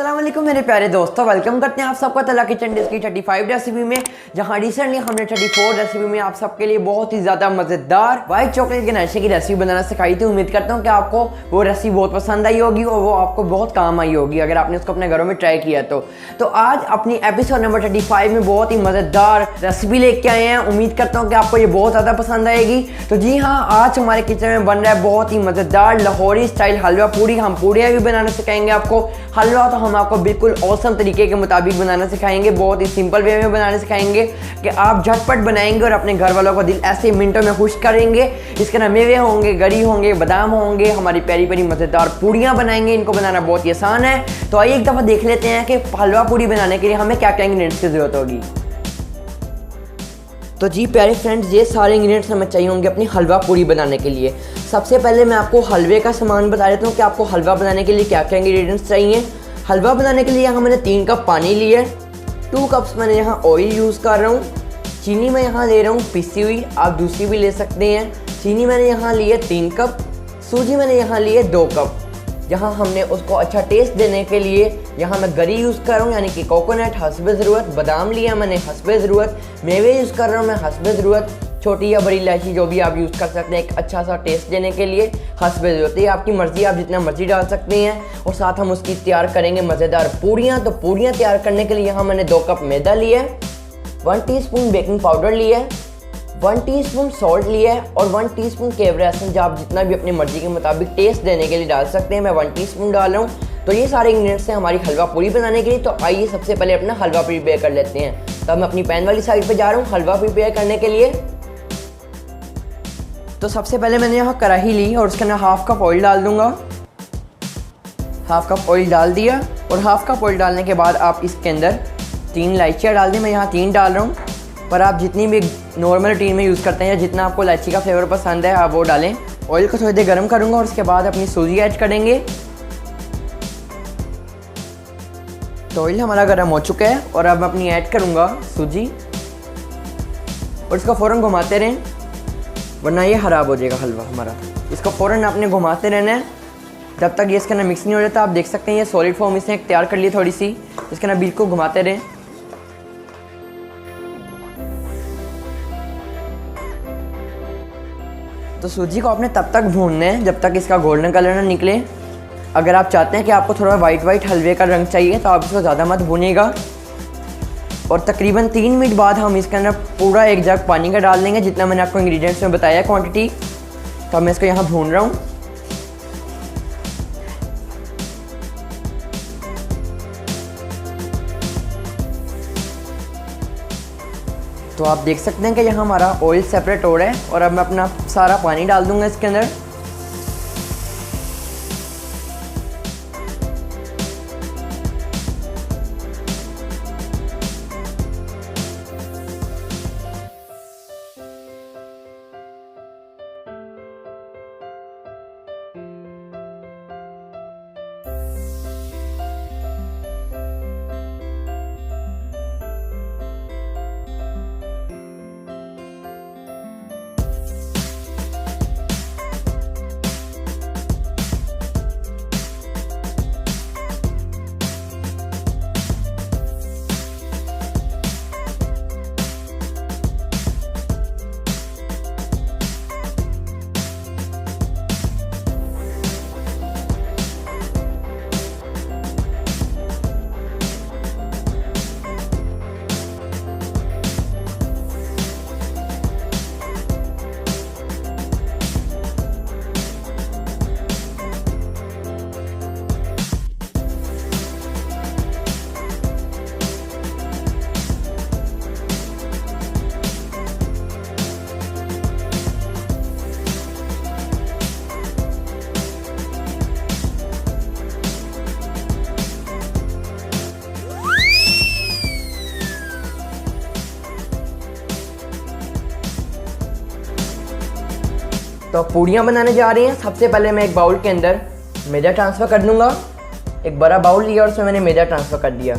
अस्सलाम वालेकुम मेरे प्यारे दोस्तों, वेलकम करते हैं आप सबका तला किचन डिश की 35 रेसिपी में, जहां रिसेंटली हमने 34 रेसिपी में आप सबके लिए बहुत ही ज़्यादा मज़ेदार वाइट चॉकलेट के नशे की रेसिपी बनाना सिखाई थी। उम्मीद करता हूं कि आपको वो रेसिपी बहुत पसंद आई होगी और वो आपको बहुत काम आई होगी अगर आपने उसको अपने घरों में ट्राई किया तो आज अपनी एपिसोड नंबर 35 में बहुत ही मज़ेदार रेसिपी लेके आए हैं। उम्मीद करता हूँ कि आपको ये बहुत ज़्यादा पसंद आएगी। तो जी हाँ, आज हमारे किचन में बन रहा है बहुत ही मज़ेदार लाहौरी स्टाइल हलवा पूरी। हम पूड़ियाँ भी बनाना सिखाएंगे आपको। हलवा तो हम आपको बिल्कुल औसम तरीके के मुताबिक बनाना सिखाएंगे, बहुत ही सिंपल वे में बनाना सिखाएंगे कि आप झटपट बनाएंगे और अपने घर वालों का दिल ऐसे मिनटों में खुश करेंगे। इसके अंदर मेवे होंगे, गरी होंगे, बादाम होंगे, हमारी प्यारी प्यारी मज़ेदार पूड़ियाँ बनाएंगे। इनको बनाना बहुत ही आसान है। तो आइए एक दफ़ा देख लेते हैं कि हलवा पूरी बनाने के लिए हमें क्या क्या इंग्रेडिएंट्स की ज़रूरत होगी। तो जी प्यारे फ्रेंड्स, ये सारे इंग्रेडिएंट्स हमें चाहिए होंगे अपनी हलवा पूरी बनाने के लिए। सबसे पहले मैं आपको हलवे का सामान बता देता हूँ कि आपको हलवा बनाने के लिए क्या क्या इंग्रेडिएंट्स चाहिए। हलवा बनाने के लिए यहाँ मैंने 3 कप पानी लिया है, 2 कप्स मैंने यहाँ ऑयल यूज़ कर रहा हूँ, चीनी मैं यहाँ ले रहा हूँ पिसी हुई, आप दूसरी भी ले सकते हैं। चीनी मैंने यहाँ ली है 3 कप, सूजी मैंने यहाँ ली है 2 कप। यहाँ हमने उसको अच्छा टेस्ट देने के लिए यहाँ मैं गरी यूज़ कर रहा हूँ, यानी कि कोकोनट हस्बे ज़रूरत। बादाम लिया मैंने हस्बे ज़रूरत। मेवे यूज़ कर रहा हूँ मैं हस्बे ज़रूरत। छोटी या बड़ी इलायची जो भी आप यूज़ कर सकते हैं एक अच्छा सा टेस्ट देने के लिए हस्बे ज़रूरत है। आपकी मर्ज़ी, आप जितना मर्ज़ी डाल सकते हैं। और साथ हम उसकी तैयार करेंगे मज़ेदार पूड़ियाँ। तो पूड़ियाँ तैयार करने के लिए यहाँ मैंने 2 कप मैदा लिया है, 1 टीस्पून बेकिंग पाउडर लिया है, 1 टीस्पून सॉल्ट लिया है और 1 टीस्पून केवड़ा एसेंस, आप जितना भी अपनी मर्ज़ी के मुताबिक टेस्ट देने के लिए डाल सकते हैं। मैं 1 टीस्पून डाल रहा हूँ। तो ये सारे इंग्रेडिएंट्स हैं हमारी हलवा पूरी बनाने के लिए। तो आइए सबसे पहले अपना हलवा प्रिपेयर कर लेते हैं। तो मैं अपनी पैन वाली साइड पे जा रहा हूँ हलवा प्रिपेयर करने के लिए। तो सबसे पहले मैंने यहाँ कढ़ाई ली और उसके अंदर 1/2 कप ऑयल डाल दूँगा। 1/2 कप ऑयल डाल दिया और 1/2 कप ऑयल डालने के बाद आप इसके अंदर 3 इलायचियाँ डाल दी। मैं यहाँ 3 डाल रहा हूँ, पर आप जितनी भी नॉर्मल टीन में यूज़ करते हैं या जितना आपको इलायची का फ्लेवर पसंद है आप वो डालें। ऑयल को थोड़ी देर गर्म करूँगा और उसके बाद अपनी सूजी ऐड करेंगे। तो ऑयल हमारा गर्म हो चुका है और अब मैं अपनी ऐड करूँगा सूजी और इसको फ़ौरन घुमाते रहें, वरना ये ख़राब हो जाएगा हलवा हमारा। इसको फ़ौरन आपने घुमाते रहना है जब तक ये इसके अंदर मिक्स नहीं हो जाता। आप देख सकते हैं ये सॉलिड फॉर्म इसने तैयार कर ली थोड़ी सी। इसके अंदर बिल्कुल घुमाते रहें। तो सूजी को आपने तब तक भूनना है जब तक इसका गोल्डन कलर ना निकले। अगर आप चाहते हैं कि आपको थोड़ा वाइट वाइट हलवे का रंग चाहिए तो आप इसको ज़्यादा मत भूनिएगा। और तकरीबन 3 मिनट बाद हम इसके अंदर पूरा 1 जग पानी का डाल देंगे, जितना मैंने आपको इंग्रेडिएंट्स में बताया क्वांटिटी। तो मैं इसको यहाँ भून रहा हूँ। तो आप देख सकते हैं कि यहाँ हमारा ऑयल सेपरेट हो रहा है और अब मैं अपना सारा पानी डाल दूँगा इसके अंदर। तो पूड़ियाँ बनाने जा रही हैं। सबसे पहले मैं एक बाउल के अंदर मैदा ट्रांसफ़र कर दूँगा। एक बड़ा बाउल लिया और उसमें मैंने मैदा ट्रांसफ़र कर दिया।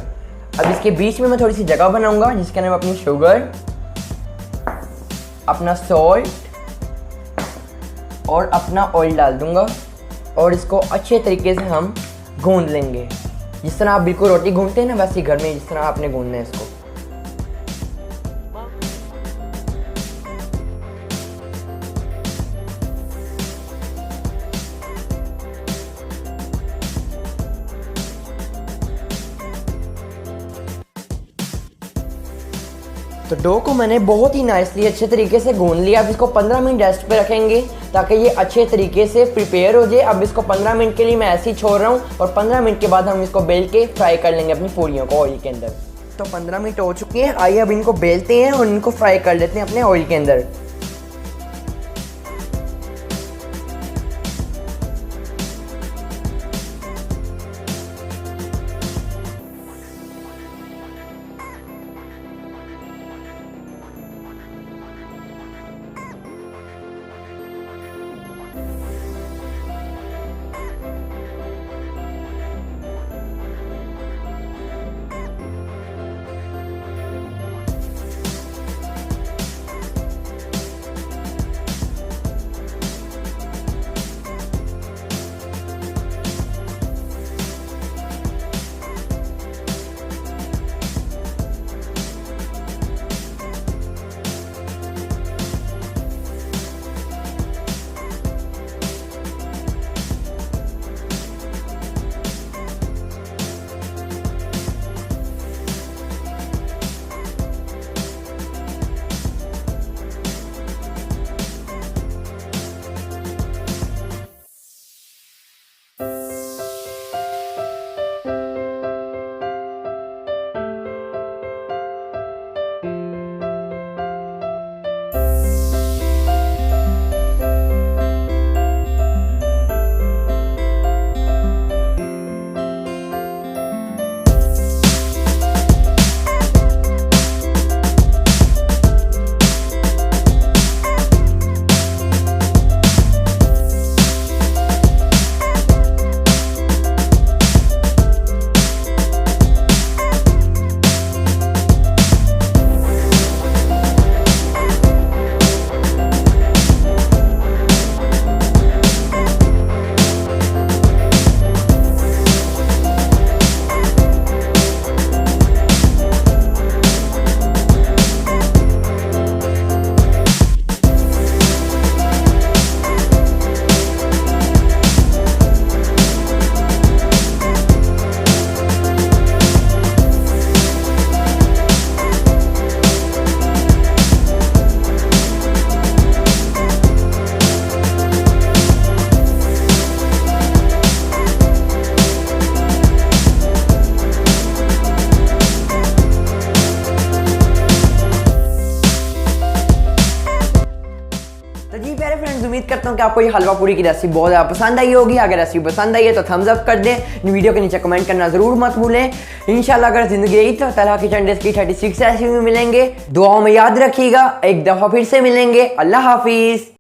अब इसके बीच में मैं थोड़ी सी जगह बनाऊँगा जिसके अंदर मैं अपनी शुगर, अपना सॉल्ट और अपना ऑयल डाल दूँगा और इसको अच्छे तरीके से हम गूंद लेंगे। जिस तरह आप बिल्कुल रोटी गूंथते हैं ना, वैसे ही घर में जिस तरह आपने गूंथना है इसको। तो डो को मैंने बहुत ही नाइसली अच्छे तरीके से गूंद लिया। अब इसको 15 मिनट रेस्ट पे रखेंगे ताकि ये अच्छे तरीके से प्रिपेयर हो जाए। अब इसको 15 मिनट के लिए मैं ऐसे ही छोड़ रहा हूँ और 15 मिनट के बाद हम इसको बेल के फ्राई कर लेंगे अपनी पूरियों को ऑयल के अंदर। तो 15 मिनट हो चुके हैं, आइए अब इनको बेलते हैं और इनको फ्राई कर लेते हैं अपने ऑयल के अंदर। उम्मीद करता हूँ कि आपको ये हलवा पूरी की रेसिपी बहुत ज़्यादा पसंद आई होगी। अगर रेसिपी पसंद आई है तो थम्स अप कर दें। वीडियो के नीचे कमेंट करना ज़रूर मत भूलें। इंशाल्लाह अगर ज़िंदगी रही तो तलहा किचन डेज़ की 36 रेसिपी में मिलेंगे। दुआओं में याद रखिएगा। एक दफ़ा फिर से मिलेंगे। अल्लाह हाफिज़।